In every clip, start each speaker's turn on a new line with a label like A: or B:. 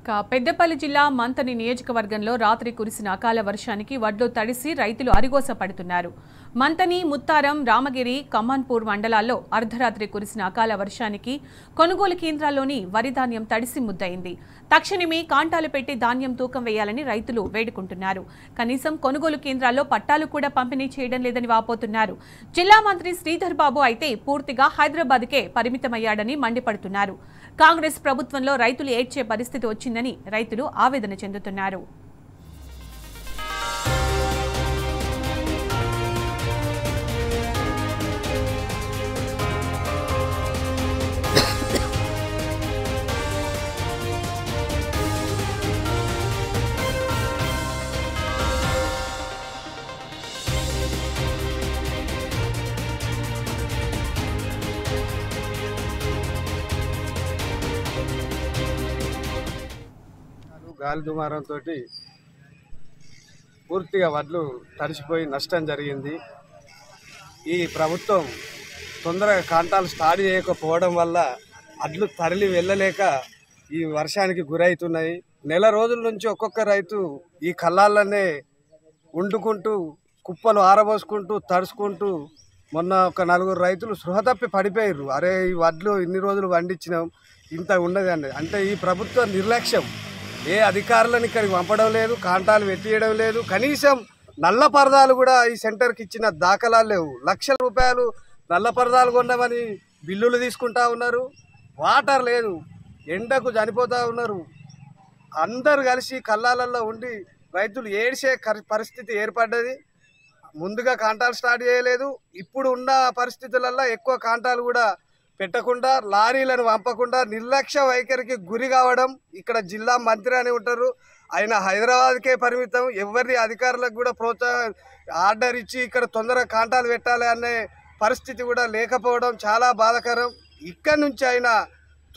A: పెద్దపల్లి జిల్లా మంతని నియోజకవర్గంలో రాత్రి కురిసిన అకాల వర్షానికి వడ్లు తడిసి రైతులు అరిగోస పడుతున్నారు. మంతని, ముత్తారం, రామగిరి, కమాన్పూర్ మండలాల్లో అర్ధరాత్రి కురిసిన అకాల వర్షానికి కొనుగోలు కేంద్రాల్లోని వరి ధాన్యం తడిసి ముద్దయింది. తక్షణమే కాంటాలు పెట్టి ధాన్యం తూకం వేయాలని రైతులు వేడుకుంటున్నారు. కనీసం కొనుగోలు కేంద్రాల్లో పట్టాలు కూడా పంపిణీ చేయడం లేదని వాపోతున్నారు. జిల్లా మంత్రి శ్రీధర్ బాబు అయితే పూర్తిగా హైదరాబాద్కే పరిమితమయ్యాడని మండిపడుతున్నారు. కాంగ్రెస్ ప్రభుత్వంలో రైతులు ఏడ్చే పరిస్థితి వచ్చిందని రైతులు ఆవేదన చెందుతున్నారు.
B: గాలి దుమారంతో పూర్తిగా వడ్లు తడిసిపోయి నష్టం జరిగింది. ఈ ప్రభుత్వం తొందరగా కాంటాలు స్టార్ట్ చేయకపోవడం వల్ల వడ్లు తరలి వెళ్ళలేక ఈ వర్షానికి గురవుతున్నాయి. నెల రోజుల నుంచి ఒక్కొక్క రైతు ఈ కళ్ళాలనే వండుకుంటూ కుప్పలు ఆరబోసుకుంటూ తడుచుకుంటూ మొన్న ఒక 4 రైతులు సృహ తప్పి పడిపోయారు. అరే ఈ వడ్లు ఇన్ని రోజులు వండించినాం, ఇంత ఉండదు అంటే ఈ ప్రభుత్వ నిర్లక్ష్యం. ఏ అధికారులను ఇక్కడికి పంపడం లేదు, కాంటాలు పెట్టియడం లేదు. కనీసం నల్ల పరదాలు కూడా ఈ సెంటర్కి ఇచ్చిన దాఖలాలు లేవు. లక్షల రూపాయలు నల్ల పరదాలు కొన్నామని బిల్లులు తీసుకుంటా ఉన్నారు. వాటర్ లేదు, ఎండకు చనిపోతూ ఉన్నారు. అందరు కలిసి కళ్ళాలలో ఉండి రైతులు ఏడ్చే పరిస్థితి ఏర్పడ్డది. ముందుగా కాంటాలు స్టార్ట్ చేయలేదు. ఇప్పుడు ఉన్న పరిస్థితులలో ఎక్కువ కాంటాలు కూడా పెట్టకుండా, లారీలను పంపకుండా నిర్లక్ష్య వైఖరికి గురి కావడం. ఇక్కడ జిల్లా మంత్రి అని ఉంటారు, ఆయన హైదరాబాద్కే పరిమితం. ఎవరి అధికారులకు కూడా ప్రోత్సాహం ఆర్డర్ ఇచ్చి ఇక్కడ తొందరగా కాంటాలు పెట్టాలి అనే పరిస్థితి కూడా లేకపోవడం చాలా బాధాకరం. ఇక్కడి నుంచి అయినా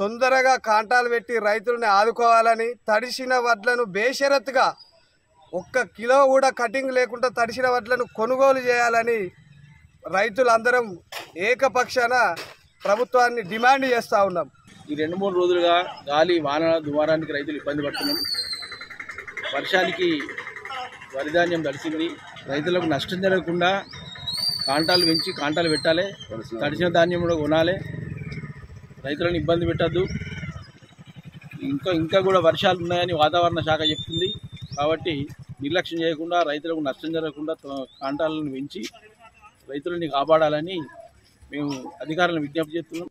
B: తొందరగా కాంటాలు పెట్టి రైతులని ఆదుకోవాలని, తడిసిన వడ్లను బేషరతుగా 1 కిలో కూడా కటింగ్ లేకుండా తడిసిన వడ్లను కొనుగోలు చేయాలని రైతులందరం ఏకపక్షాన ప్రభుత్వాన్ని డిమాండ్ చేస్తూ ఉన్నాం.
C: ఈ 2-3 రోజులుగా గాలి వాన దుమారానికి రైతులు ఇబ్బంది పడుతున్నాం. వర్షానికి వరిధాన్యం తడిసింది. రైతులకు నష్టం జరగకుండా కాంటాలు పెంచి కాంటాలు పెట్టాలి, తడిసిన ధాన్యం కూడా కొనాలి, రైతులను ఇబ్బంది పెట్టద్దు. ఇంకా కూడా వర్షాలు ఉన్నాయని వాతావరణ శాఖ చెప్తుంది. కాబట్టి నిర్లక్ష్యం చేయకుండా రైతులకు నష్టం జరగకుండా కాంటాలను పెంచి రైతులని కాపాడాలని మేము అధికారులను విజ్ఞప్తి చేస్తున్నాం.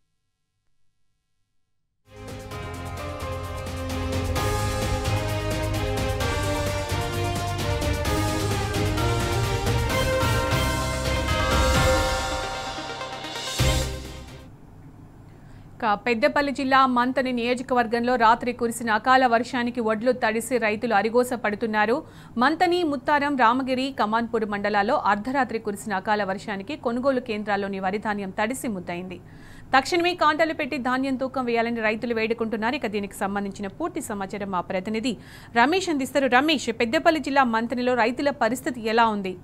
A: పెద్దపల్లి జిల్లా మంతని నియోజకవర్గంలో రాత్రి కురిసిన అకాల వర్షానికి వడ్లు తడిసి రైతులు అరిగోస పడుతున్నారు. మంతని, ముత్తారం, రామగిరి, కమాన్పూర్ మండలాల్లో అర్ధరాత్రి కురిసిన అకాల వర్షానికి కొనుగోలు కేంద్రాల్లోని వరి ధాన్యం తడిసి ముద్దయింది. తక్షణమే కాంటాలు పెట్టి ధాన్యం తూకం వేయాలని రైతులు వేడుకుంటున్నారు. ఇక దీనికి సంబంధించిన పూర్తి సమాచారం మా ప్రతినిధి రమేష్ అందిస్తారు. రమేష్, పెద్దపల్లి జిల్లా మంతనిలో రైతుల పరిస్థితి ఎలా ఉంది?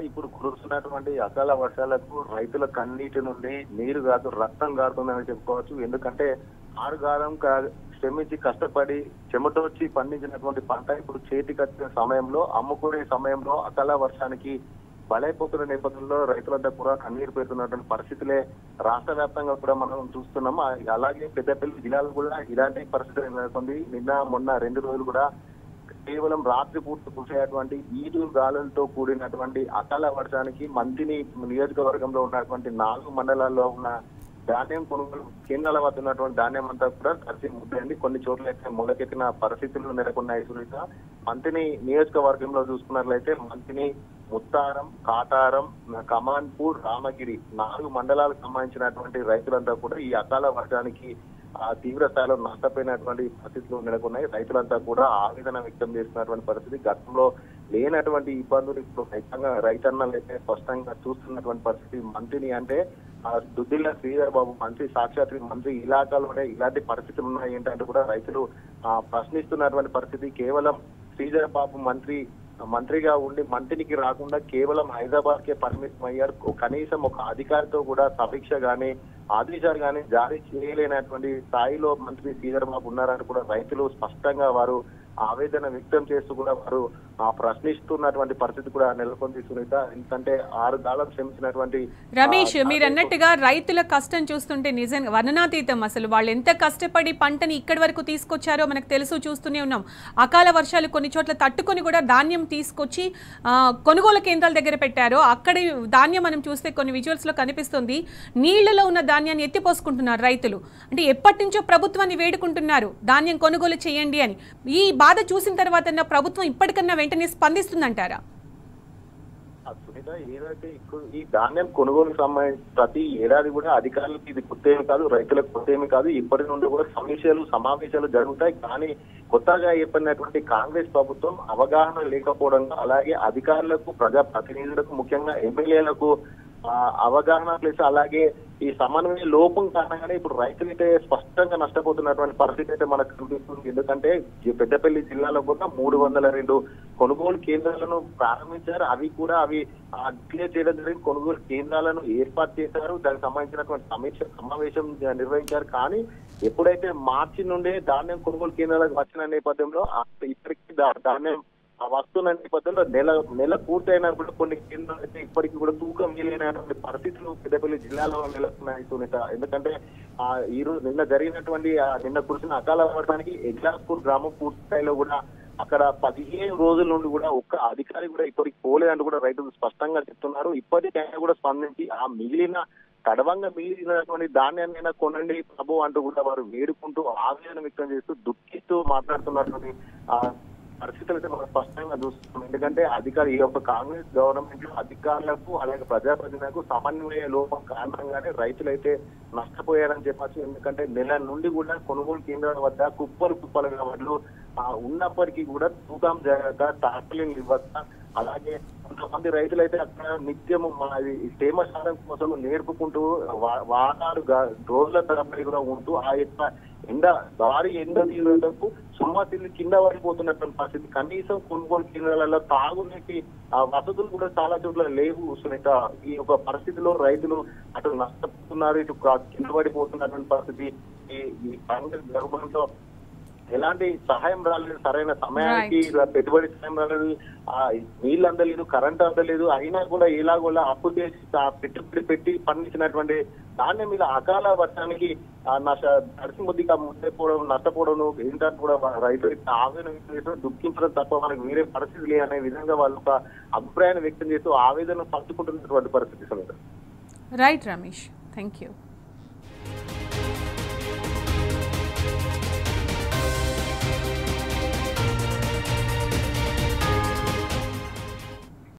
D: ఇప్పుడు కురుస్తున్నటువంటి అకాల వర్షాలకు రైతుల కన్నీటి నుండి నీరు కాదు రక్తం కారుతుందని చెప్పుకోవచ్చు. ఎందుకంటే ఆరుగాలం శ్రమించి కష్టపడి చెమటోచ్చి పండించినటువంటి పంట ఇప్పుడు చేతికొచ్చిన సమయంలో, అమ్ముకునే సమయంలో అకాల వర్షానికి బలైపోతున్న నేపథ్యంలో రైతులంతా కూడా కన్నీరు పెడుతున్నటువంటి పరిస్థితులే రాష్ట్ర వ్యాప్తంగా కూడా మనం చూస్తున్నాం. అలాగే పెద్దపల్లి జిల్లాలో కూడా ఇలాంటి పరిస్థితులు నెలకొంది. నిన్న మొన్న 2 రోజులు కూడా కేవలం రాత్రి పూర్తి కురిసేటువంటి ఈదురు గాలులతో కూడినటువంటి అకాల వర్షానికి మంతిని నియోజకవర్గంలో ఉన్నటువంటి 4 మండలాల్లో ఉన్న ధాన్యం కొనుగోలు కేంద్రాల వద్ద ఉన్నటువంటి ధాన్యం అంతా కూడా తడిసి ముద్దయింది. కొన్ని చోట్ల అయితే మొలకెత్తిన పరిస్థితులు నెలకొన్నాయి. సునీత, మంతిని నియోజకవర్గంలో చూసుకున్నట్లయితే మంతిని, ముత్తారం, కాటారం, కమాన్పూర్, రామగిరి 4 మండలాలకు సంబంధించినటువంటి రైతులంతా కూడా ఈ అకాల వర్షానికి తీవ్ర స్థాయిలో నష్టపోయినటువంటి పరిస్థితులు నెలకొన్నాయి. రైతులంతా కూడా ఆవేదన వ్యక్తం చేస్తున్నటువంటి పరిస్థితి. గతంలో లేనటువంటి ఇబ్బందులు ఇప్పుడు రైతన్నలు అయితే స్పష్టంగా చూస్తున్నటువంటి పరిస్థితి. మంత్రిని అంటే దుద్దిల్ల శ్రీధర్ బాబు మంత్రి, సాక్షాత్ మంత్రి ఇలాకాలోనే ఇలాంటి పరిస్థితులు ఉన్నాయి ఏంటంటే కూడా రైతులు ప్రశ్నిస్తున్నటువంటి పరిస్థితి. కేవలం శ్రీధర్ బాబు మంత్రిగా ఉండి మంత్రికి రాకుండా కేవలం హైదరాబాద్ కే పరిమితం అయ్యారు. కనీసం ఒక అధికారితో కూడా సమీక్ష గానీ ఆదేశాలు కానీ జారీ చేయలేనటువంటి స్థాయిలో మంత్రి శ్రీధర్ బాబు ఉన్నారని కూడా రైతులు స్పష్టంగా వారు ఆవేదన వ్యక్తం చేస్తూ కూడా వారు ప్రశ్నిస్తున్నటువంటి పరిస్థితి కూడా నెలకొంది సునీత. ఎందుకంటే 6 కాలం శ్రమించినటువంటి
A: రమేష్, మీరు అన్నట్టుగా రైతుల కష్టం చూస్తుంటే నిజంగా వర్ణనాతీతం. అసలు వాళ్ళు ఎంత కష్టపడి పంటని ఇక్కడి వరకు తీసుకొచ్చారో మనకు తెలుసు, చూస్తూనే ఉన్నాం. అకాల వర్షాలు కొన్ని చోట్ల తట్టుకొని కూడా ధాన్యం తీసుకొచ్చి కొనుగోలు కేంద్రాల దగ్గర పెట్టారు. అక్కడి ధాన్యం మనం చూస్తే కొన్ని విజువల్స్ లో కనిపిస్తుంది, నీళ్లలో ఉన్న ధాన్యాన్ని ఎత్తిపోసుకుంటున్నారు రైతులు. అంటే ఎప్పటి నుంచో ప్రభుత్వాన్ని వేడుకుంటున్నారు ధాన్యం కొనుగోలు చేయండి అని. ఈ బాధ చూసిన తర్వాత ప్రభుత్వం ఇప్పటికన్నా వెంటనే స్పందిస్తుందంటారా?
D: సునీత, ఏదైతే ఈ ధాన్యం కొనుగోలుకు సంబంధించి ప్రతి ఏడాది కూడా అధికారులకు ఇది కొత్త ఏమి కాదు, రైతులకు కొత్త ఏమి కాదు. ఇప్పటి నుండి కూడా సమావేశాలు జరుగుతాయి. కానీ కొత్తగా ఏర్పడినటువంటి కాంగ్రెస్ ప్రభుత్వం అవగాహన లేకపోవడంతో, అలాగే అధికారులకు, ప్రజాప్రతినిధులకు, ముఖ్యంగా ఎమ్మెల్యేలకు అవగాహన ప్లస్ అలాగే ఈ సమన్వయ లోపం కారణంగానే ఇప్పుడు రైతులైతే స్పష్టంగా నష్టపోతున్నటువంటి పరిస్థితి అయితే మనకు కనిపిస్తుంది. ఎందుకంటే పెద్దపల్లి జిల్లాలో కూడా 302 కొనుగోలు కేంద్రాలను ప్రారంభించారు. అవి డిక్లేర్ చేయడం జరిగింది. కొనుగోలు కేంద్రాలను ఏర్పాటు చేశారు. దానికి సంబంధించినటువంటి సమావేశం నిర్వహించారు. కానీ ఎప్పుడైతే మార్చి నుండే ధాన్యం కొనుగోలు కేంద్రాలకు వచ్చిన నేపథ్యంలో ఇప్పటికీ ధాన్యం వస్తున్న నేపథ్యంలో నెల పూర్తయినా కూడా కొన్ని కేంద్రాలు అయితే ఇప్పటికీ కూడా తూకం వీలైనటువంటి పరిస్థితులు పెద్దపల్లి జిల్లాలో నెలకొన్నాయి సునీత. ఎందుకంటే ఈ రోజు నిన్న కురిసిన అకాల వర్షానికి ఎగ్లాస్పూర్ గ్రామం పూర్తి స్థాయిలో కూడా అక్కడ 15 రోజుల నుండి కూడా ఒక్క అధికారి కూడా ఇప్పటికి పోలేదంటూ కూడా రైతులు స్పష్టంగా చెప్తున్నారు. ఇప్పటికైనా కూడా స్పందించి తడవంగా మిగిలినటువంటి ధాన్యాన్ని కొనండి ప్రభు అంటూ కూడా వారు వేడుకుంటూ ఆవేదన వ్యక్తం చేస్తూ దుఃఖిస్తూ మాట్లాడుతున్నటువంటి పరిస్థితులు అయితే మనం స్పష్టంగా చూస్తున్నాం. ఎందుకంటే ఈ యొక్క కాంగ్రెస్ గవర్నమెంట్ లో అధికారులకు అలాగే ప్రజాప్రతినిధులకు సమన్వయ లోపం కారణంగానే రైతులైతే నష్టపోయారని చెప్పచ్చు. ఎందుకంటే నెల నుండి కూడా కొనుగోలు కేంద్రాల వద్ద కుప్పలుగా వడ్లు ఉన్నప్పటికీ కూడా తూకం జరగక, టార్పలిన్ ఇవ్వక, అలాగే కొంతమంది రైతులైతే అక్కడ నిత్యము తేమ శాతం కోసం నేర్పుకుంటూ వారాలు రోజుల తరబడి కూడా ఉంటూ ఆ యొక్క భారీ ఎండ తీవ్రతకు సుమ్మతిల్లి కింద పడిపోతున్నటువంటి పరిస్థితి. కనీసం కొనుగోలు కేంద్రాలలో తాగునీటి వసతులు కూడా చాలా చోట్ల లేవు సునీత. ఈ యొక్క పరిస్థితిలో రైతులు అటు నష్టపోతున్నారు, ఇటు కింద పడిపోతున్నటువంటి పరిస్థితి. ఈ కాంగ్రెస్ గవర్నమెంట్ ఎలాంటి సహాయం రాలేదు, సరైన సమయానికి పెట్టుబడి సహాయం రాలేదు, నీళ్ళు అందలేదు, కరెంట్ అందలేదు. అయినా కూడా ఎలాగోలా అప్పు చేసి పెట్టుబడి పెట్టి పండించినటువంటి ధాన్యం మీద అకాల వర్షానికి తడిసి ముద్దిగా నష్టపోవడం ఏంటంటే కూడా రైతులు ఆవేదన దుఃఖించడం తప్ప మనకు వేరే పరిస్థితి లేదనే విధంగా వాళ్ళు ఒక అభిప్రాయాన్ని వ్యక్తం చేస్తూ ఆవేదన పంచుకుంటున్నటువంటి పరిస్థితి.
A: Right Ramesh, thank you.